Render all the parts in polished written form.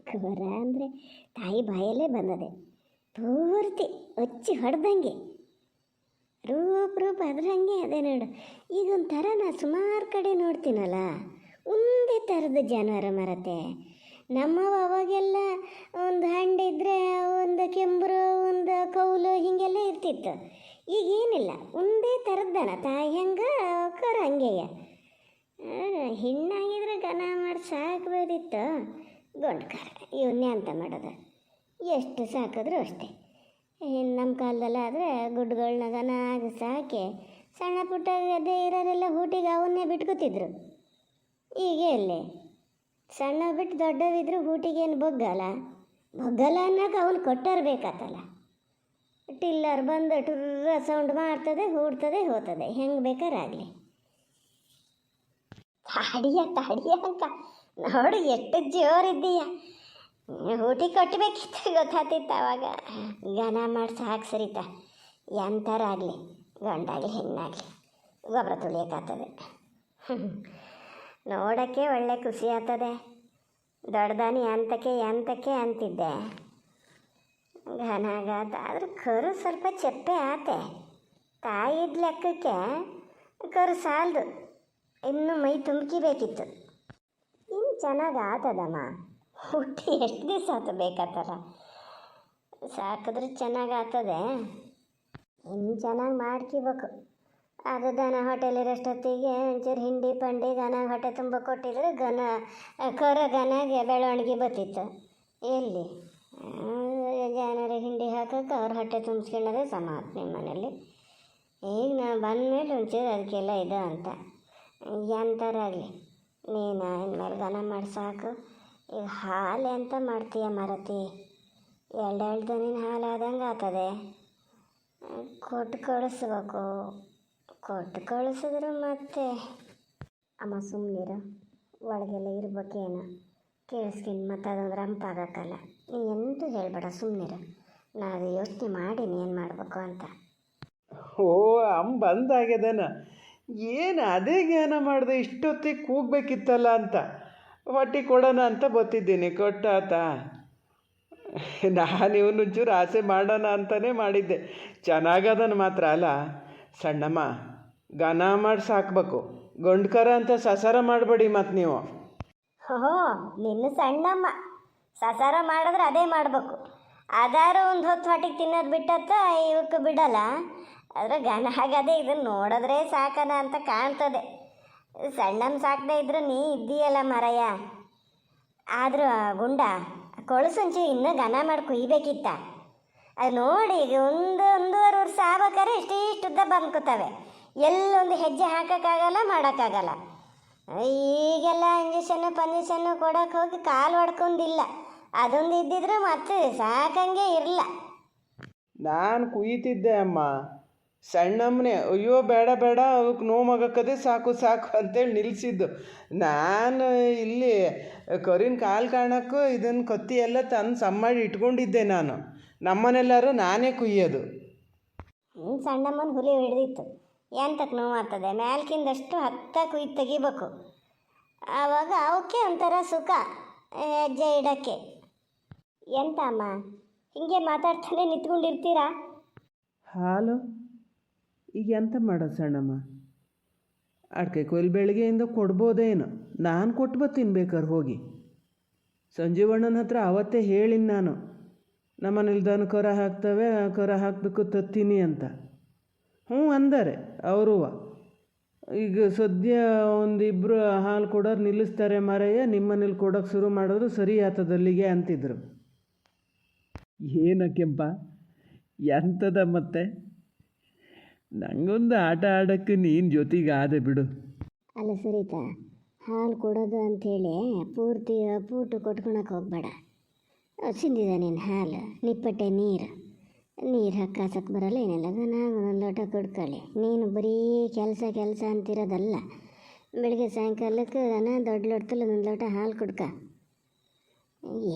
ಕವರ ಅಂದರೆ ತಾಯಿ ಬಾಯಲ್ಲೇ ಬಂದದೆ ಪೂರ್ತಿ ಹೊಚ್ಚಿ ಹೊಡೆದಂಗೆ ರೂಪ ಅದ್ರಂಗೆ ಅದೇ ನೋಡು. ಈಗ ಒಂಥರ ನಾ ಸುಮಾರು ಕಡೆ ನೋಡ್ತೀನಲ್ಲ, ಒಂದೇ ಥರದ ಜಾನುವಾರು ಮರತೆ. ನಮ್ಮವ ಅವಾಗೆಲ್ಲ ಒಂದು ಹಂಡಿದ್ರೆ ಒಂದು ಕೆಂಬರು ಒಂದು ಕೌಲು ಹೀಗೆಲ್ಲ ಇರ್ತಿತ್ತು. ಈಗೇನಿಲ್ಲ, ಒಂದೇ ಥರದ್ದನ ತಾಯಿ ಹಂಗೆ ಕರ ಹಂಗೆಯ. ಹೆಣ್ಣಾಗಿದ್ರೆ ಗನ ಮಾಡಿ ಸಾಕಬೋದಿತ್ತು. ಗಂಡ್ಕರ ಇವನ್ನೇ ಅಂತ ಮಾಡೋದು, ಎಷ್ಟು ಸಾಕಿದ್ರು ಅಷ್ಟೇ. ನಮ್ಮ ಕಾಲದಲ್ಲ ಆದರೆ ಗುಡ್ಡುಗಳನ್ನ ಗನಾಗಿ ಸಾಕಿ ಸಣ್ಣ ಪುಟ್ಟ ಗದ್ದೆ ಇರೋರೆಲ್ಲ ಊಟಿಗೆ ಅವನ್ನೇ ಬಿಟ್ಕೋತಿದ್ರು. ಈಗ ಎಲ್ಲಿ ಸಣ್ಣ ಬಿಟ್ಟು ದೊಡ್ಡವಿದ್ರು ಊಟಿಗೇನು ಬೊಗ್ಗಲ್ಲ ಅನ್ನೋಕೆ ಅವನು ಕೊಟ್ಟಿರ್ಬೇಕತ್ತಲ್ಲ. ಟಿಲ್ಲರ್ ಬಂದು ಟುರ್ರ ಸೌಂಡ್ ಮಾಡ್ತದೆ, ಹೂಡ್ತದೆ, ಹೋಗ್ತದೆ, ಹೆಂಗೆ ಬೇಕಾರಾಗಲಿ. ತಾಡಿಯ ಅಂಕ ನೋಡು ಎಷ್ಟು ಜೋರಿದ್ದೀಯ. ಊಟಿ ಕೊಟ್ಟಬೇಕಿತ್ತು, ಗೊತ್ತಾಗ್ತಿತ್ತು ಅವಾಗ. ಘನ ಮಾಡಿ ಸಾಕು ಸರಿತ. ಎಂಥರಾಗಲಿ, ಗಂಡಾಗಲಿ ಹೆಣ್ಣಾಗಲಿ ಗೊಬ್ಬರ ತುಳಿಯೋಕ್ಕಾಗ್ತದೆ. ನೋಡೋಕ್ಕೆ ಒಳ್ಳೆ ಖುಷಿ ಆಗ್ತದೆ. ದೊಡ್ಡದಾನಿ ಎಂತಕ್ಕೆ ಅಂತಿದ್ದೆ. ಘನಾಗಾತ ಆದ್ರೆ ಕರು ಸ್ವಲ್ಪ ಚೆಪ್ಪೆ ಆತೆ. ತಾಯಿದ ಲೆಕ್ಕಕ್ಕೆ ಕರು ಸಾಲದು, ಇನ್ನೂ ಮೈ ತುಂಬ್ಕಿಬೇಕಿತ್ತು. ಇನ್ನು ಚೆನ್ನಾಗಿ ಆತದಮ್ಮ. ಹುಟ್ಟಿ ಎಷ್ಟು ದಿವಸ ಆತ ಬೇಕತ್ತಲ್ಲ, ಸಾಕಿದ್ರೆ ಚೆನ್ನಾಗಿ ಆಗ್ತದೆ. ಇನ್ನು ಚೆನ್ನಾಗಿ ಮಾಡ್ಕೋಬೇಕು. ಅದು ದನ ಹೋಟೆಲಿರೋಷ್ಟೊತ್ತಿಗೆ ಒಂಚೂರು ಹಿಂಡಿ ಪಂಡಿ ಗನ ಹೊಟ್ಟೆ ತುಂಬ ಕೊಟ್ಟಿದ್ರೆ ಕರ ಗನಾಗೆ ಬೆಳವಣಿಗೆ ಬರ್ತಿತ್ತು. ಎಲ್ಲಿ ಜನರ ಹಿಂಡಿ ಹಾಕೋಕೆ ಅವ್ರ ಹೊಟ್ಟೆ ತುಂಬಿಸ್ಕೊಳ್ಳೋದೇ ಸಮಾತ್ ನಿಮ್ಮ ಮನೇಲಿ. ಈಗ ನಾವು ಬಂದಮೇಲೆ ಒಂಚೂರು ಅದಕ್ಕೆಲ್ಲ ಇದು ಅಂತ. ಎಂಥರಾಗಲಿ ನೀನು ಇನ್ಮೇಲೆ ಗನ ಮಾಡಿ ಸಾಕು. ಈಗ ಹಾಲು ಎಂತ ಮಾಡ್ತೀಯ ಮರತಿ? ಎರಡು ದನಿನ ಹಾಲು ಆದಂಗೆ ಆಗ್ತದೆ. ಕೊಟ್ಟು ಕಳಿಸ್ಬೇಕು. ಕೊಟ್ಟು ಕಳಿಸಿದ್ರು ಮತ್ತೆ ಅಮ್ಮ ಸುಮ್ಮನಿರು, ಒಳಗೆಲ್ಲ ಇರ್ಬೇಕೇನು ಕೇಳಿಸ್ಕೊಂಡು ಮತ್ತೆ ಅದೊಂದು ರಂಪಾಗಕ್ಕಲ್ಲ. ನೀ ಎಂತೂ ಹೇಳಬೇಡ, ಸುಮ್ಮನಿರು. ನಾನು ಯೋಚನೆ ಮಾಡೀನಿ ಏನು ಮಾಡಬೇಕು ಅಂತ. ಓ ಬಂದಾಗ್ಯದನ. ಏನು ಅದೇ ಜ್ಞಾನ ಮಾಡಿದೆ, ಇಷ್ಟೊತ್ತಿಗೆ ಕೂಗಬೇಕಿತ್ತಲ್ಲ ಅಂತ ಹೊಟ್ಟೆ ಕೊಡೋಣ ಅಂತ ಬತ್ತಿದ್ದೀನಿ. ಕೊಟ್ಟಾತ. ನಾನು ಇವನೊಂಚೂರು ಆಸೆ ಮಾಡೋಣ ಅಂತಲೇ ಮಾಡಿದ್ದೆ. ಚೆನ್ನಾಗದನ ಮಾತ್ರ ಅಲ್ಲ ಸಣ್ಣಮ್ಮ. ಘನ ಮಾಡಿ ಸಾಕಬೇಕು, ಗಂಡ್ಕರ ಅಂತ ಸಸಾರ ಮಾಡಬೇಡಿ ಮತ್ತು ನೀವು. ನಿನ್ನ ಸಣ್ಣಮ್ಮ ಸಸಾರ ಮಾಡಿದ್ರೆ ಅದೇ ಮಾಡಬೇಕು. ಅದಾರು ಒಂದು ಹೊತ್ತು ಹೊಟ್ಟಿಗೆ ತಿನ್ನೋದು ಬಿಟ್ಟತ್ತ ಇವಕ್ಕೆ ಬಿಡಲ್ಲ. ಆದರೆ ಘನ ಆಗದೆ ಇದನ್ನು ನೋಡಿದ್ರೆ ಸಾಕನ ಅಂತ ಕಾಣ್ತದೆ. ಸಣ್ಣಮ್ಮ ಸಾಕದೇ ಇದ್ರು ನೀ ಇದ್ದೀಯಲ್ಲ ಮರಯ್ಯ. ಆದರೂ ಗುಂಡ ಕೊಳಸಂಚು ಇನ್ನೂ ಘನ ಮಾಡಿ ಕುಯ್ಬೇಕಿತ್ತ. ಅದು ನೋಡಿ ಈಗ ಒಂದೂವರೆ ವರ್ಷ ಆಗ್ಬೇಕಾದ್ರೆ ಇಷ್ಟಿಷ್ಟುದ್ದ ಬಂದ್ಕೋತವೆ. ಎಲ್ಲೊಂದು ಹೆಜ್ಜೆ ಹಾಕೋಕ್ಕಾಗಲ್ಲ, ಮಾಡೋಕ್ಕಾಗಲ್ಲ. ಈಗೆಲ್ಲ ಇಂಜೆಕ್ಷನ್ನು ಕೊಡೋಕೆ ಹೋಗಿ ಕಾಲು ಹೊಡ್ಕೊಂಡಿಲ್ಲ. ಅದೊಂದು ಇದ್ದಿದ್ರೆ ಮತ್ತೆ ಸಾಕಂಗೆ ಇರಲ್ಲ. ನಾನು ಕುಯ್ತಿದ್ದೆ ಅಮ್ಮ. ಸಣ್ಣಮ್ಮನೆ ಅಯ್ಯೋ ಬೇಡ ಅವಕ್ಕೆ ನೋವಾಗಕ್ಕದೆ ಸಾಕು ಅಂತೇಳಿ ನಿಲ್ಲಿಸಿದ್ದು. ನಾನು ಇಲ್ಲಿ ಕರಿನ ಕಾಲು ಕಾಣೋಕ್ಕೂ ಇದನ್ನು ಕತ್ತಿ ಎಲ್ಲ ತಂದು ಸಮ್ ಮಾಡಿ ಇಟ್ಕೊಂಡಿದ್ದೆ ನಾನು. ನಮ್ಮನೆಲ್ಲರೂ ನಾನೇ ಕುಯ್ಯೋದು. ಸಣ್ಣಮ್ಮನ ಹುಲಿ ಹಿಡಿದಿತ್ತು. ಎಂತಕ್ಕೆ ನೋವಾಗ್ತದೆ? ಮ್ಯಾಲ್ಕಿಂದಷ್ಟು ಹತ್ತ ಕುಯ್ದು ತೆಗಿಬೇಕು. ಆವಾಗ ಅವಕ್ಕೆ ಒಂಥರ ಸುಖ ಹೆಜ್ಜೆ ಇಡೋಕ್ಕೆ. ಎಂತ ಅಮ್ಮ ಹಿಂಗೆ ಮಾತಾಡ್ತಾನೆ ನಿಂತ್ಕೊಂಡಿರ್ತೀರಾ? ಹಾಲು ಈಗ ಎಂತ ಮಾಡೋದು ಸಣ್ಣಮ್ಮ? ಅಡ್ಕೆ ಕೊಯ್ಲು ಬೆಳಗ್ಗೆಯಿಂದ ಕೊಡ್ಬೋದೇನು? ನಾನು ಕೊಟ್ಟು ಬರ್ತೀನಿ ಬೇಕಾದ್ರೆ ಹೋಗಿ. ಸಂಜೀವಣ್ಣನ ಹತ್ರ ಅವತ್ತೇ ಹೇಳಿನಿ ನಾನು, ನಮ್ಮನೇಲಿ ದನ ಕರ ಹಾಕ್ತವೆ, ಕರ ಹಾಕಬೇಕು ತತ್ತೀನಿ ಅಂತ. ಅಂದರೆ ಅವರು ಈಗ ಸದ್ಯ ಒಂದಿಬ್ಬರು ಹಾಲು ಕೊಡೋರು ನಿಲ್ಲಿಸ್ತಾರೆ ಮರೆಯ, ನಿಮ್ಮನೇಲಿ ಕೊಡೋಕೆ ಶುರು ಮಾಡಿದ್ರು ಸರಿ ಆತದಲ್ಲಿಗೆ ಅಂತಿದ್ರು. ಏನಕ್ಕೆಂಪ ಎಂಥದ ಮತ್ತೆ? ನನಗೊಂದು ಆಟ ಆಡೋಕ್ಕೆ ನೀನು ಜೊತೆಗೆ ಆದೆ ಬಿಡು. ಅಲ್ಲ ಸರಿತಾ, ಹಾಲು ಕೊಡೋದು ಅಂಥೇಳಿ ಪೂರ್ತಿ ಪೂಟು ಕೊಟ್ಕೊಳಕ್ಕೆ ಹೋಗ್ಬೇಡ. ಸಿಂದಿದ ನೀನು ಹಾಲು, ನಿಪ್ಪಟ್ಟೆ ನೀರು ಹಾಕಕ್ಕೆ ಬರಲ್ಲ, ಏನಿಲ್ಲ. ಒಂದೊಂದು ಲೋಟ ಕೊಡ್ಕೊಳ್ಳಿ. ನೀನು ಬರೀ ಕೆಲಸ ಅಂತಿರೋದಲ್ಲ. ಬೆಳಿಗ್ಗೆ ಸಾಯಂಕಾಲಕ್ಕೆ ದೊಡ್ಡ ಲೋಟದಲ್ಲಿ ಒಂದೊಂದು ಲೋಟ ಹಾಲು ಕುಡ್ಕ.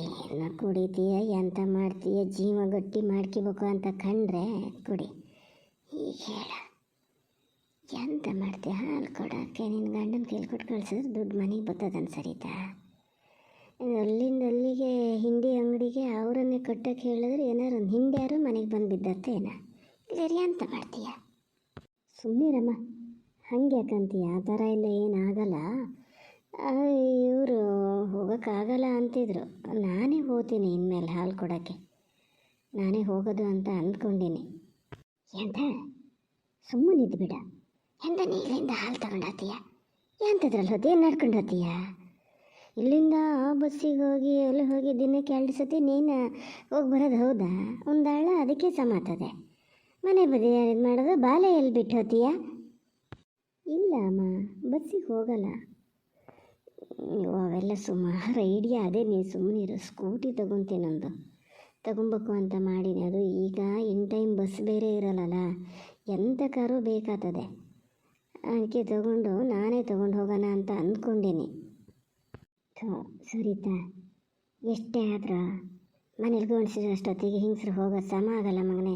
ಏನು ಕುಡಿತೀಯ, ಎಂತ ಮಾಡ್ತೀಯ, ಜೀವ ಗಟ್ಟಿ ಮಾಡ್ಕೋಬೇಕು ಅಂತ ಕಂಡ್ರೆ ಕುಡಿ. ಈಗ ಹೇಳ, ಎಂತ ಮಾಡ್ತೀಯ? ಹಾಲು ಕೊಡೋಕ್ಕೆ ನಿನ್ನ ಗಂಡನ ಕೈಲಿ ಕೊಟ್ಟು ಕಳ್ಸಿದ್ರೆ ದುಡ್ಡು ಮನೆಗೆ ಬರ್ತದನ್ ಸರಿತಾ? ಅಲ್ಲಿಂದ ಅಲ್ಲಿಗೆ ಹಿಂಡಿ ಅಂಗಡಿಗೆ ಅವರನ್ನೇ ಕಟ್ಟಕ್ಕೆ ಹೇಳಿದ್ರೆ ಏನಾರು ಒಂದು ಹಿಂಡ್ಯಾರು ಮನೆಗೆ ಬಂದು ಬಿದ್ದತ್ತೆ ಏನ ಇಲ್ಲರಿ ಅಂತ ಮಾಡ್ತೀಯ. ಸುಮ್ಮನಿರಮ್ಮ, ಹಂಗೆ ಯಾಕಂತೀಯ? ಆ ಥರ ಎಲ್ಲ ಏನಾಗಲ್ಲ. ಇವರು ಹೋಗೋಕ್ಕಾಗಲ್ಲ ಅಂತಿದ್ರು. ನಾನೇ ಹೋಗ್ತೀನಿ ಇನ್ಮೇಲೆ ಹಾಲು ಕೊಡೋಕ್ಕೆ, ನಾನೇ ಹೋಗೋದು ಅಂತ ಅಂದ್ಕೊಂಡೀನಿ. ಎಂತ ಸುಮ್ಮನಿದ್ದು ಬಿಡ. ಎಂತ ನೀಲಿಂದ ಹಾಲು ತಗೊಂಡಾತೀಯ? ಎಂಥದ್ರಲ್ಲಿ ಹೋತಿ? ಏನು ನಡ್ಕೊಂಡು ಹೋತೀಯ? ಇಲ್ಲಿಂದ ಆ ಬಸ್ಸಿಗೆ ಹೋಗಿ ಅಲ್ಲಿ ಹೋಗಿ ದಿನಕ್ಕೆ 2 ಸತಿ ನೀನು ಹೋಗಿ ಬರೋದು ಹೌದಾ? ಒಂದಾಳ ಅದಕ್ಕೆ ಸಮಾತದೆ. ಮನೆ ಬದಿ ಇದು ಮಾಡೋದು, ಬಾಲೆ ಎಲ್ಲಿ ಬಿಟ್ಟು ಹೋತೀಯ? ಇಲ್ಲ ಅಮ್ಮ, ಬಸ್ಸಿಗೆ ಹೋಗಲ್ಲ. ಅವೆಲ್ಲ ಸುಮಾರು ಐಡಿಯಾ ಅದೇ, ನೀನು ಸುಮ್ಮನಿರು. ಸ್ಕೂಟಿ ತೊಗೊತೀನೊಂದು ತಗೊಬೇಕು ಅಂತ ಮಾಡೀನಿ. ಅದು ಈಗ ಇನ್ ಟೈಮ್ ಬಸ್ ಬೇರೆ ಇರಲ್ಲಲ್ಲ, ಎಂಥ ಕಾರು ಬೇಕಾಗ್ತದೆ. ಅದಕ್ಕೆ ನಾನೇ ತೊಗೊಂಡು ಹೋಗೋಣ ಅಂತ ಅಂದ್ಕೊಂಡೀನಿ. ಸರಿತಾ, ಎಷ್ಟೇ ಆದರೂ ಮನೇಲಿ ಗೋಣಿಸಿದ್ರು ಅಷ್ಟೊತ್ತಿಗೆ ಹಿಂಗಸ್ರು ಹೋಗೋದು ಸಮ ಆಗಲ್ಲ ಮಗನೇ.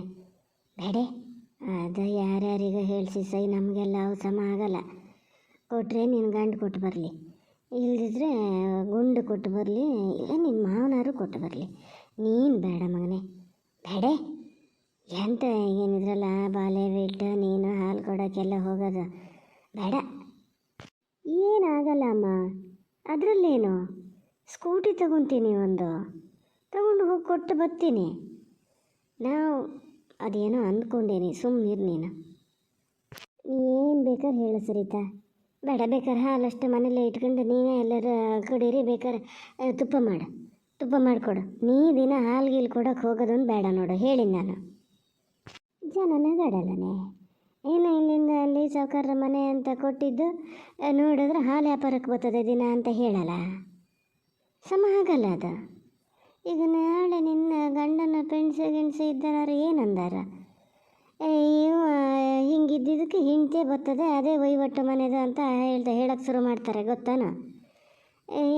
ಬೇಡೆ ಅದು ಯಾರ್ಯಾರಿಗೆ ಹೇಳಿಸಿ ಸೈ, ನಮಗೆಲ್ಲ ಅವು ಸಮ ಆಗಲ್ಲ. ಕೊಟ್ಟರೆ ನಿನ್ನ ಗಂಡು ಕೊಟ್ಟು ಬರಲಿ, ಇಲ್ಲದಿದ್ರೆ ಗುಂಡು ಕೊಟ್ಟು ಬರಲಿ, ಇಲ್ಲ ನಿನ್ನ ಮಾವನಾರು ಕೊಟ್ಟು ಬರಲಿ. ನೀನು ಬೇಡ ಮಗನೇ, ಬೇಡೆ. ಎಂತ ಏನಿದ್ರಲ್ಲ ಬಾಲೆ ಬಿಟ್ಟು ನೀನು ಹಾಲು ಕೊಡೋಕ್ಕೆಲ್ಲ ಹೋಗೋದು ಬೇಡ. ಏನಾಗಲ್ಲ ಅಮ್ಮ, ಅದರಲ್ಲೇನು, ಸ್ಕೂಟಿ ತಗೊತೀನಿ, ಒಂದು ತಗೊಂಡು ಹೋಗಿ ಕೊಟ್ಟು ಬರ್ತೀನಿ. ನಾವು ಅದೇನೋ ಅಂದ್ಕೊಂಡೇನಿ, ಸುಮ್ಮನಿರು ನೀನು. ಏನು ಬೇಕಾದ್ರೆ ಹೇಳು ಸರಿತಾ. ಬೇಡ, ಬೇಕಾದ್ರೆ ಹಾಲಷ್ಟು ಮನೇಲೆ ಇಟ್ಕೊಂಡು ನೀವೇ ಎಲ್ಲರೂ ಕುಡೀರಿ. ಬೇಕಾದ್ರೆ ತುಪ್ಪ ಮಾಡಿಕೊಡು. ನೀ ದಿನ ಹಾಲು ಗೀಲು ಕೊಡೋಕೆ ಹೋಗೋದೊಂದು ಬೇಡ ನೋಡು, ಹೇಳಿ ನಾನು. ಜನನ ಗಡಲನೆ ಏನು ಇಲ್ಲಿಂದ ಅಲ್ಲಿ ಸಾವುಕಾರರ ಮನೆ ಅಂತ ಕೊಟ್ಟಿದ್ದು ನೋಡಿದ್ರೆ ಹಾಲು ವ್ಯಾಪಾರಕ್ಕೆ ಬರ್ತದೆ ದಿನ ಅಂತ ಹೇಳಲ್ಲ, ಸಮ ಆಗಲ್ಲ ಅದು. ಈಗ ನಾಳೆ ನಿನ್ನ ಗಂಡನ ಗಿಣ್ಸೆ ಇದ್ದಾರು ಏನಂದಾರ? ಹಿಂಗಿದ್ದಿದ್ದಕ್ಕೆ ಹಿಂಟೆ ಬರ್ತದೆ, ಅದೇ ವಹಿವಾಟು ಮನೆದು ಅಂತ ಹೇಳಕ್ಕೆ ಶುರು ಮಾಡ್ತಾರೆ, ಗೊತ್ತಾನೋ?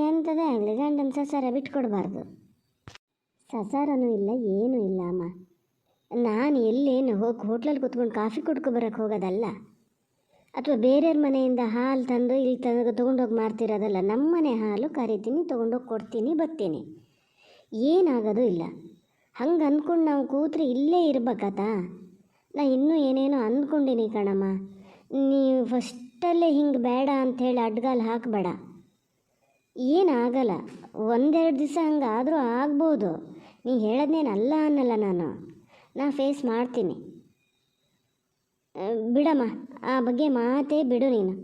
ಎಂಥದೇ ಆಗಲಿ ಗಂಡನ ಸಸಾರ ಬಿಟ್ಕೊಡ್ಬಾರ್ದು. ಸಸಾರನೂ ಇಲ್ಲ, ಏನೂ ಇಲ್ಲ ಅಮ್ಮ. ನಾನು ಎಲ್ಲೇನು ಹೋಗಿ ಹೋಟ್ಲಲ್ಲಿ ಕೂತ್ಕೊಂಡು ಕಾಫಿ ಕುಡ್ಕೊಬರಕ್ಕೆ ಹೋಗೋದಲ್ಲ, ಅಥವಾ ಬೇರೆಯವ್ರ ಮನೆಯಿಂದ ಹಾಲು ತಂದು ಇಲ್ಲಿ ತೊಗೊಂಡೋಗಿ ಮಾರ್ತಿರೋದಲ್ಲ. ನಮ್ಮ ಮನೆ ಹಾಲು ಕರಿತೀನಿ, ತೊಗೊಂಡೋಗಿ ಕೊಡ್ತೀನಿ, ಬರ್ತೀನಿ. ಏನಾಗೋದು ಇಲ್ಲ. ಹಂಗೆ ಅಂದ್ಕೊಂಡು ನಾವು ಕೂತ್ರೆ ಇಲ್ಲೇ ಇರ್ಬೇಕಾತಾ? ನಾ ಇನ್ನೂ ಏನೇನೋ ಅಂದ್ಕೊಂಡೀನಿ ಕಣಮ್ಮ. ನೀವು ಫಸ್ಟಲ್ಲೇ ಹಿಂಗೆ ಬೇಡ ಅಂಥೇಳಿ ಅಡ್ಗಾಲು ಹಾಕಬೇಡ. ಏನಾಗಲ್ಲ, 1-2 ದಿವಸ ಹಂಗಾದರೂ ಆಗ್ಬೋದು. ನೀ ಹೇಳೋದ್ನೇನು ಅಲ್ಲ ಅನ್ನಲ್ಲ, ನಾ ಫೇಸ್ ಮಾಡ್ತೀನಿ. ಬಿಡಮ್ಮ, ಆ ಬಗ್ಗೆ ಮಾತೇ ಬಿಡು ನೀನು.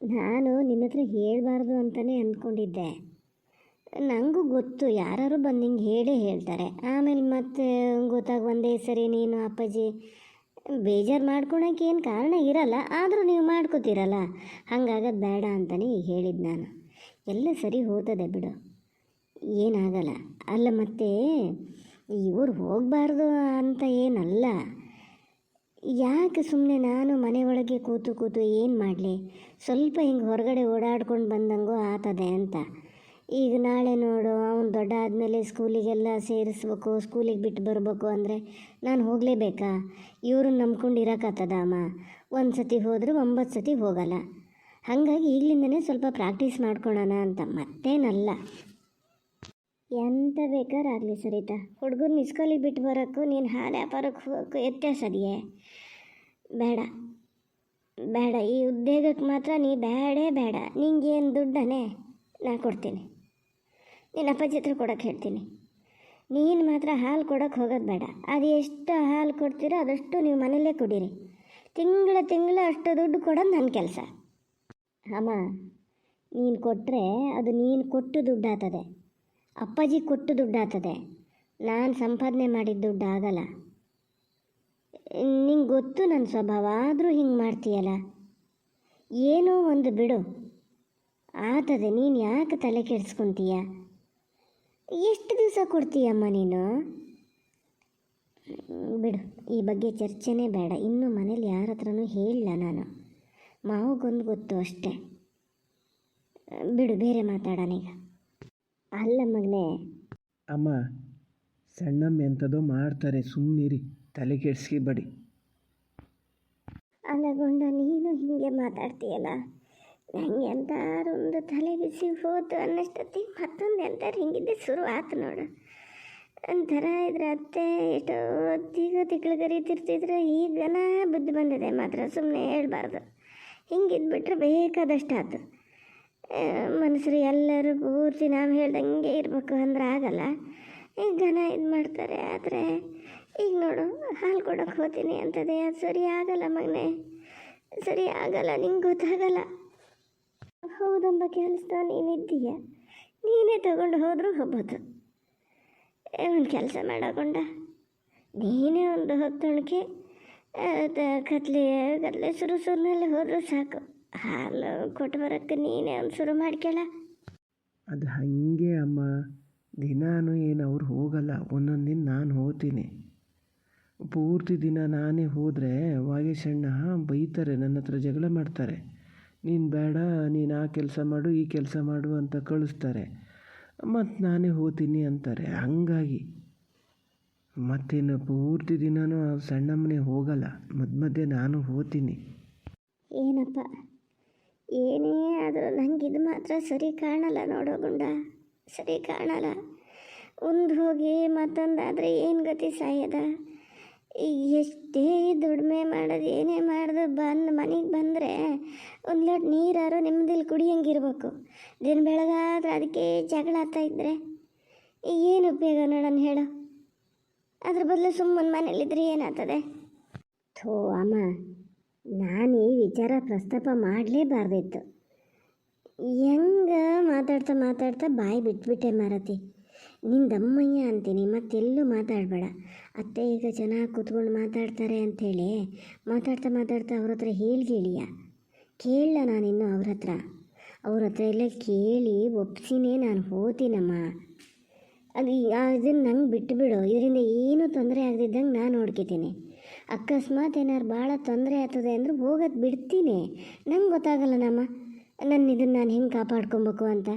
ನಾನು ನಿನ್ನ ಹತ್ರ ಹೇಳಬಾರ್ದು ಅಂತಲೇ ಅಂದ್ಕೊಂಡಿದ್ದೆ. ನನಗೂ ಗೊತ್ತು, ಯಾರು ಬಂದು ಹಿಂಗೆ ಹೇಳ್ತಾರೆ. ಆಮೇಲೆ ಮತ್ತೆ ಗೊತ್ತಾಗ ಒಂದೇ ಸರಿ ನೀನು ಅಪ್ಪಾಜಿ ಬೇಜಾರು ಮಾಡ್ಕೊಳಕ್ಕೆ ಏನು ಕಾರಣ ಇರಲ್ಲ, ಆದರೂ ನೀವು ಮಾಡ್ಕೋತೀರಲ್ಲ, ಹಂಗಾಗೋದು ಬೇಡ ಅಂತಲೇ ಈಗ ಹೇಳಿದ್ದು ನಾನು. ಎಲ್ಲ ಸರಿ ಹೋಗ್ತದೆ ಬಿಡು, ಏನಾಗಲ್ಲ. ಅಲ್ಲ ಮತ್ತೆ ಇವ್ರು ಹೋಗಬಾರ್ದು ಅಂತ ಏನಲ್ಲ. ಯಾಕೆ ಸುಮ್ಮನೆ ನಾನು ಮನೆ ಒಳಗೆ ಕೂತು ಏನು ಮಾಡಲಿ? ಸ್ವಲ್ಪ ಹಿಂಗೆ ಹೊರಗಡೆ ಓಡಾಡ್ಕೊಂಡು ಬಂದಂಗೂ ಆಗ್ತದೆ ಅಂತ. ಈಗ ನಾಳೆ ನೋಡು, ಅವನು ದೊಡ್ಡ ಆದಮೇಲೆ ಸ್ಕೂಲಿಗೆಲ್ಲ ಸೇರಿಸ್ಬೇಕು, ಸ್ಕೂಲಿಗೆ ಬಿಟ್ಟು ಬರಬೇಕು ಅಂದರೆ ನಾನು ಹೋಗಲೇಬೇಕಾ? ಇವ್ರನ್ನ ನಂಬ್ಕೊಂಡು ಇರೋಕ್ಕಾಗ್ತದ ಅಮ್ಮ? 1 ಸತಿ ಹೋದರೂ 9 ಸತಿ ಹೋಗಲ್ಲ. ಹಾಗಾಗಿ ಈಗಲಿಂದನೇ ಸ್ವಲ್ಪ ಪ್ರಾಕ್ಟೀಸ್ ಮಾಡ್ಕೊಳ್ಳೋಣ ಅಂತ, ಮತ್ತೇನಲ್ಲ. ಎಂತ ಬೇಕಾರಾಗಲಿ ಸರಿತಾ, ಹುಡುಗರನ್ನ ಸ್ಕೂಲಿಗೆ ಬಿಟ್ಟು ಬರೋಕ್ಕೂ ನೀನು ಹಾಲು ವ್ಯಾಪಾರಕ್ಕೆ ಹೋಗೋಕ್ಕೂ ವ್ಯತ್ಯಾಸ ಅದೆಯೇ? ಬೇಡ. ಈ ಉದ್ಯೋಗಕ್ಕೆ ಮಾತ್ರ ನೀ ಬೇಡ. ನಿಂಗೇನು ದುಡ್ಡನೇ ನಾ ಕೊಡ್ತೀನಿ, ನಿನ್ನ ಅಪ್ಪಾಜಿ ಹತ್ರ ಕೊಡೋಕ್ಕೆ ಹೇಳ್ತೀನಿ. ನೀನು ಮಾತ್ರ ಹಾಲು ಕೊಡೋಕ್ಕೆ ಹೋಗೋದು ಬೇಡ. ಅದು ಎಷ್ಟು ಹಾಲು ಕೊಡ್ತೀರೋ ಅದಷ್ಟು ನೀವು ಮನೇಲೇ ಕುಡೀರಿ. ತಿಂಗಳ ಅಷ್ಟು ದುಡ್ಡು ಕೊಡೋದು ನನ್ನ ಕೆಲಸ. ಅಮ್ಮ, ನೀನು ಕೊಟ್ಟರೆ ಅದು ನೀನು ಕೊಟ್ಟು ದುಡ್ಡು ಆಗ್ತದೆ, ಅಪ್ಪಾಜಿ ಕೊಟ್ಟು ದುಡ್ಡು ಆಗ್ತದೆ. ನಾನು ಸಂಪಾದನೆ ಮಾಡಿದ ದುಡ್ಡು ಆಗಲ್ಲ. ನಿಂಗೆ ಗೊತ್ತು ನನ್ನ ಸ್ವಭಾವ, ಆದರೂ ಹಿಂಗೆ ಮಾಡ್ತೀಯಲ್ಲ. ಏನೋ ಒಂದು ಬಿಡು, ಆಗ್ತದೆ. ನೀನು ಯಾಕೆ ತಲೆ ಕೆಡಿಸ್ಕೊತೀಯ? ಎಷ್ಟು ದಿವಸ ಕೊಡ್ತೀಯಮ್ಮ ನೀನು? ಬಿಡು, ಈ ಬಗ್ಗೆ ಚರ್ಚೆನೇ ಬೇಡ. ಇನ್ನೂ ಮನೇಲಿ ಯಾರ ಹತ್ರನೂ ಹೇಳಿಲ್ಲ ನಾನು, ಮಾವಗೊಂದು ಗೊತ್ತು ಅಷ್ಟೇ. ಬಿಡು, ಬೇರೆ ಮಾತಾಡೋಣ ಈಗ. ಅಲ್ಲ ಮಗನೇ. ಅಮ್ಮ, ಸಣ್ಣಮ್ಮ ಎಂಥದೋ ಮಾಡ್ತಾರೆ, ಸುಮ್ಮನಿರಿ, ತಲೆ ಕೆಡಿಸ್ಕೊಬೇಡಿ. ಅಲ್ಲಗೊಂಡ ನೀನು ಹೀಗೆ ಮಾತಾಡ್ತೀಯಲ್ಲ, ನಂಗೆ ಎಂತಾರು ಒಂದು ತಲೆ ಬಿಸಿ ಹೋತು ಅನ್ನಷ್ಟೊತ್ತಿಗೆ ಮತ್ತೊಂದು ಎಂತಾರು ಹಿಂಗಿದ್ದೆ ಶುರು ಆಯ್ತು ನೋಡು. ಒಂಥರ ಇದ್ರ ಅತ್ತೆ ಎಷ್ಟೋ ಹೊತ್ತಿಗೂ ತಿಕ್ಳು ಕರೀತಿರ್ತಿದ್ರು. ಈಗನ ಬುದ್ಧಿ ಬಂದಿದೆ ಮಾತ್ರ, ಸುಮ್ಮನೆ ಹೇಳ್ಬಾರ್ದು. ಹಿಂಗಿದ್ಬಿಟ್ರೆ ಬೇಕಾದಷ್ಟು ಆಯ್ತು. ಮನುಷ್ಯರು ಎಲ್ಲರೂ ಪೂರ್ತಿ ನಾವು ಹೇಳ್ದಂಗೆ ಇರಬೇಕು ಅಂದ್ರೆ ಆಗಲ್ಲ. ಈಗ ಘನ ಇದು ಮಾಡ್ತಾರೆ. ಆದರೆ ಈಗ ನೋಡು, ಹಾಲು ಕೊಡೋಕೆ ಹೋಗ್ತೀನಿ ಅಂತದೆ, ಅದು ಸರಿ ಆಗಲ್ಲ ಮಗನೇ, ಸರಿ ಆಗಲ್ಲ. ನಿಂಗೆ ಗೊತ್ತಾಗಲ್ಲ. ಹೌದಂಬ ಕೆಲಸ ನೀನಿದ್ದೀಯ, ನೀನೇ ತಗೊಂಡು ಹೋದರೂ ಹೋಗ್ಬೋದು. ಒಂದು ಕೆಲಸ ಮಾಡೋಕೊಂಡ, ನೀನೇ ಒಂದು ಹೊತ್ತೊಣಕೆ ಕತ್ಲೆ ಸುರುನಲ್ಲಿ ಹೋದರೂ ಸಾಕು. ಹಾಲು ಕೊಟ್ಟು ಬರೋಕ್ಕೆ ನೀನೇ ಒಂದು ಶುರು ಮಾಡ್ಕೊಳ್ಳ. ಅದು ಹಾಗೆ ಅಮ್ಮ, ದಿನಾನು ಏನು ಅವ್ರು ಹೋಗಲ್ಲ, ಒಂದೊಂದು ದಿನ ನಾನು ಹೋಗ್ತೀನಿ. ಪೂರ್ತಿ ದಿನ ನಾನೇ ಹೋದರೆ ವಾಗೇಶಣ್ಣ ಬೈತಾರೆ, ನನ್ನ ಹತ್ರ ಜಗಳ ಮಾಡ್ತಾರೆ. ನೀನು ಬೇಡ, ನೀನು ಆ ಕೆಲಸ ಮಾಡು ಈ ಕೆಲಸ ಮಾಡು ಅಂತ ಕಳಿಸ್ತಾರೆ. ಮತ್ತು ನಾನೇ ಹೋಗ್ತೀನಿ ಅಂತಾರೆ. ಹಂಗಾಗಿ ಮತ್ತೇನು ಪೂರ್ತಿ ದಿನವೂ ಸಣ್ಣಮ್ಮನೇ ಹೋಗಲ್ಲ, ಮಧ್ಯೆ ನಾನು ಹೋಗ್ತೀನಿ. ಏನಪ್ಪ ಏನೇ ಆದರೂ ನಂಗೆ ಇದು ಮಾತ್ರ ಸರಿ ಕಾಣಲ್ಲ ನೋಡೋ ಗುಂಡ, ಸರಿ ಕಾಣಲ್ಲ. ಒಂದು ಹೋಗಿ ಮತ್ತೊಂದಾದರೆ ಏನು ಗತಿ ಸಾಯದ? ಎಷ್ಟೇ ದುಡಿಮೆ ಮಾಡೋದು ಏನೇ ಮಾಡೋದು ಮನೆಗೆ ಬಂದರೆ ಒಂದು ಲೋಟ ನೀರಾರು ನೆಮ್ಮದಿಲಿ ಕುಡಿಯಂಗಿರ್ಬೇಕು. ದಿನ ಬೆಳಗಾದ್ರೆ ಅದಕ್ಕೆ ಜಗಳ ಆಗ್ತಾ ಇದ್ದರೆ ಏನು ಉಪಯೋಗ ನೋಡೋಣ ಹೇಳು? ಅದ್ರ ಬದಲು ಸುಮ್ಮನೆ ಮನೇಲಿದ್ರೆ ಏನಾಗ್ತದೆ? ಥೋ ಅಮ್ಮ, ನಾನು ಈ ವಿಚಾರ ಪ್ರಸ್ತಾಪ ಮಾಡಲೇಬಾರ್ದಿತ್ತು. ಹೆಂಗೆ ಮಾತಾಡ್ತಾ ಬಾಯಿ ಬಿಟ್ಬಿಟ್ಟೆ ಮಾರತಿ. ನಿಂದಮ್ಮಯ್ಯ ಅಂತೀನಿ, ಮತ್ತೆಲ್ಲೂ ಮಾತಾಡಬೇಡ. ಅತ್ತೆ ಈಗ ಚೆನ್ನಾಗಿ ಕೂತ್ಕೊಂಡು ಮಾತಾಡ್ತಾರೆ ಅಂಥೇಳಿ ಮಾತಾಡ್ತಾ ಅವ್ರ ಹತ್ರ ಹೇಳ್ಗಿಳಿಯ ಕೇಳಲ್ಲ. ನಾನಿನ್ನು ಅವ್ರ ಹತ್ರ ಎಲ್ಲ ಕೇಳಿ ಒಪ್ಸಿನೇ ನಾನು ಹೋಗ್ತೀನಮ್ಮ. ಇದನ್ನು ನಂಗೆ ಬಿಟ್ಟುಬಿಡು. ಇದರಿಂದ ಏನೂ ತೊಂದರೆ ಆಗದಿದ್ದಂಗೆ ನಾನು ನೋಡ್ಕೊತೀನಿ. ಅಕಸ್ಮಾತ್ ಏನಾರು ಭಾಳ ತೊಂದರೆ ಆಗ್ತದೆ ಅಂದ್ರೆ ಹೋಗೋದು ಬಿಡ್ತೀನಿ. ನಂಗೆ ಗೊತ್ತಾಗಲ್ಲ ಇದನ್ನು ನಾನು ಹೆಂಗೆ ಕಾಪಾಡ್ಕೊಬೇಕು ಅಂತ.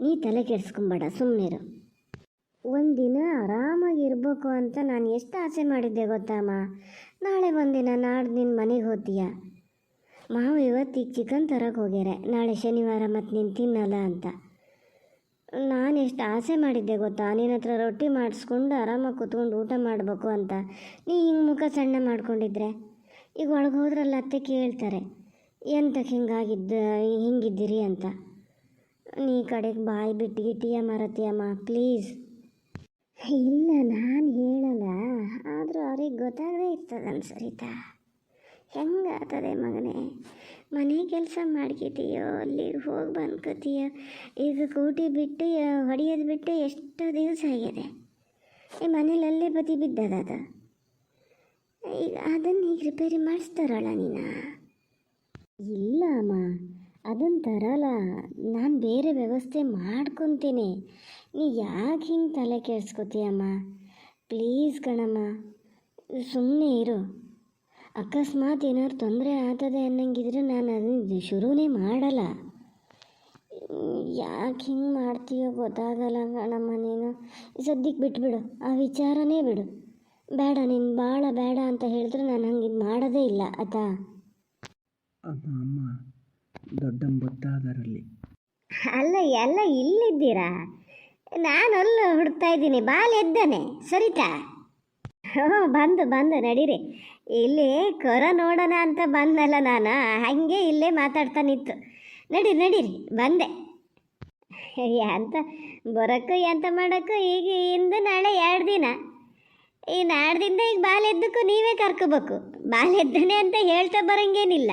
ನೀ ತಲೆ ಕೆಡಿಸ್ಕೊಂಬೇಡ, ಸುಮ್ಮನಿರು. ಒಂದಿನ ಆರಾಮಾಗಿರ್ಬೇಕು ಅಂತ ನಾನು ಎಷ್ಟು ಆಸೆ ಮಾಡಿದ್ದೆ ಗೊತ್ತಮ್ಮ. ನಾಳೆ ಒಂದಿನ ನಾಡ್ದು ನಿನ್ನ ಮನೆಗೆ ಹೋಗ್ತೀಯ. ಮಾವು ಇವತ್ತಿಗೆ ಚಿಕನ್ ತರಕ್ಕೆ ಹೋಗ್ಯಾರೆ, ನಾಳೆ ಶನಿವಾರ ಮತ್ತು ನೀನು ತಿನ್ನಲ್ಲ ಅಂತ. ನಾನು ಎಷ್ಟು ಆಸೆ ಮಾಡಿದ್ದೆ ಗೊತ್ತಾ, ನಿನ್ನ ಹತ್ರ ರೊಟ್ಟಿ ಮಾಡಿಸ್ಕೊಂಡು ಆರಾಮಾಗಿ ಕೂತ್ಕೊಂಡು ಊಟ ಮಾಡಬೇಕು ಅಂತ. ನೀ ಹಿಂಗೆ ಮುಖ ಸಣ್ಣ ಮಾಡ್ಕೊಂಡಿದ್ರೆ ಈಗ ಒಳಗೆ ಹೋದ್ರಲ್ಲ ಅತ್ತೆ ಕೇಳ್ತಾರೆ, ಎಂತಕ್ಕೆ ಹಿಂಗಿದ್ದೀರಿ ಅಂತ. ನೀ ಕಡೆಗೆ ಬಾಯಿ ಬಿಟ್ಟಿಗಿಟ್ಟಿಯ ಮಾರತಿಯಮ್ಮ, ಪ್ಲೀಸ್. ಇಲ್ಲ, ನಾನು ಹೇಳಲ್ಲ, ಆದರೂ ಅವ್ರಿಗೆ ಗೊತ್ತಾಗದೇ ಇರ್ತದನ್ ಸರಿತಾ. ಹೆಂಗಾಗ್ತದೆ ಮಗನೇ? ಮನೆ ಕೆಲಸ ಮಾಡ್ಕೊತೀಯೋ, ಅಲ್ಲಿಗೆ ಹೋಗಿ ಬಂದ್ಕೋತೀಯೋ. ಈಗ ಕೂಟಿ ಬಿಟ್ಟು ಹೊಡೆಯೋದು ಬಿಟ್ಟು ಎಷ್ಟು ದಿವಸ ಆಗಿದೆ. ಈ ಮನೇಲಲ್ಲೇ ಬದಿ ಬಿದ್ದದ. ಈಗ ಅದನ್ನು ಈಗ ರಿಪೇರಿ ಮಾಡಿಸ್ತಾರಲ್ಲ ನೀನು? ಇಲ್ಲ ಅಮ್ಮ, ಅದನ್ನು ತರಲ್ಲ, ನಾನು ಬೇರೆ ವ್ಯವಸ್ಥೆ ಮಾಡ್ಕೊತೀನಿ. ನೀ ಯಾಕೆ ಹಿಂಗೆ ತಲೆ ಕೆಡಿಸ್ಕೊತೀಯಮ್ಮ? ಪ್ಲೀಸ್ ಕಣಮ್ಮ, ಸುಮ್ಮನೆ ಇರು. ಅಕಸ್ಮಾತ್ ಏನಾದ್ರು ತೊಂದರೆ ಆಗ್ತದೆ ಅನ್ನಂಗಿದ್ರೆ ನಾನು ಅದನ್ನು ಶುರುನೇ ಮಾಡಲ್ಲ. ಯಾಕೆ ಹಿಂಗೆ ಮಾಡ್ತೀಯೋ ಗೊತ್ತಾಗಲ್ಲ ಕಣಮ್ಮ. ನೀನು ಸದ್ಯಕ್ಕೆ ಬಿಟ್ಬಿಡು, ಆ ವಿಚಾರನೇ ಬಿಡು. ಬೇಡ, ನೀನು ಭಾಳ ಬೇಡ ಅಂತ ಹೇಳಿದ್ರೆ ನಾನು ಹಂಗೆ ಇದು ಮಾಡೋದೇ ಇಲ್ಲ ಆಯ್ತಾ? ಅಮ್ಮ ದೊಡ್ಡಮ್ಮ ಗೊತ್ತಾದರಲ್ಲಿ. ಅಲ್ಲ, ಎಲ್ಲ ಇಲ್ಲಿದ್ದೀರಾ? ನಾನು ಅಲ್ಲೂ ಹುಡುಕ್ತಾ ಇದ್ದೀನಿ. ಬಾಲ್ ಎದ್ದಾನೆ ಸರಿತಾ? ಬಂದು ನಡೀರಿ. ಇಲ್ಲಿ ಕೊರ ನೋಡೋಣ ಅಂತ ಬಂದಲ್ಲ ನಾನು, ಹಾಗೆ ಇಲ್ಲೇ ಮಾತಾಡ್ತಾ ನಿಂತು. ನಡೀರಿ ಬಂದೆ. ಎಂತ ಬರೋಕ್ಕೂ ಎಂತ ಮಾಡೋಕ್ಕೂ ಈಗ ಇಂದು ನಾಳೆ 2 ದಿನ. ಈ ನಾಡ್ದಿಂದ ಈಗ ಬಾಲ್ ಎದ್ದಕ್ಕೂ ನೀವೇ ಕರ್ಕೋಬೇಕು. ಬಾಲ್ ಎದ್ದಾನೆ ಅಂತ ಹೇಳ್ತಾ ಬರೋಂಗೇನಿಲ್ಲ.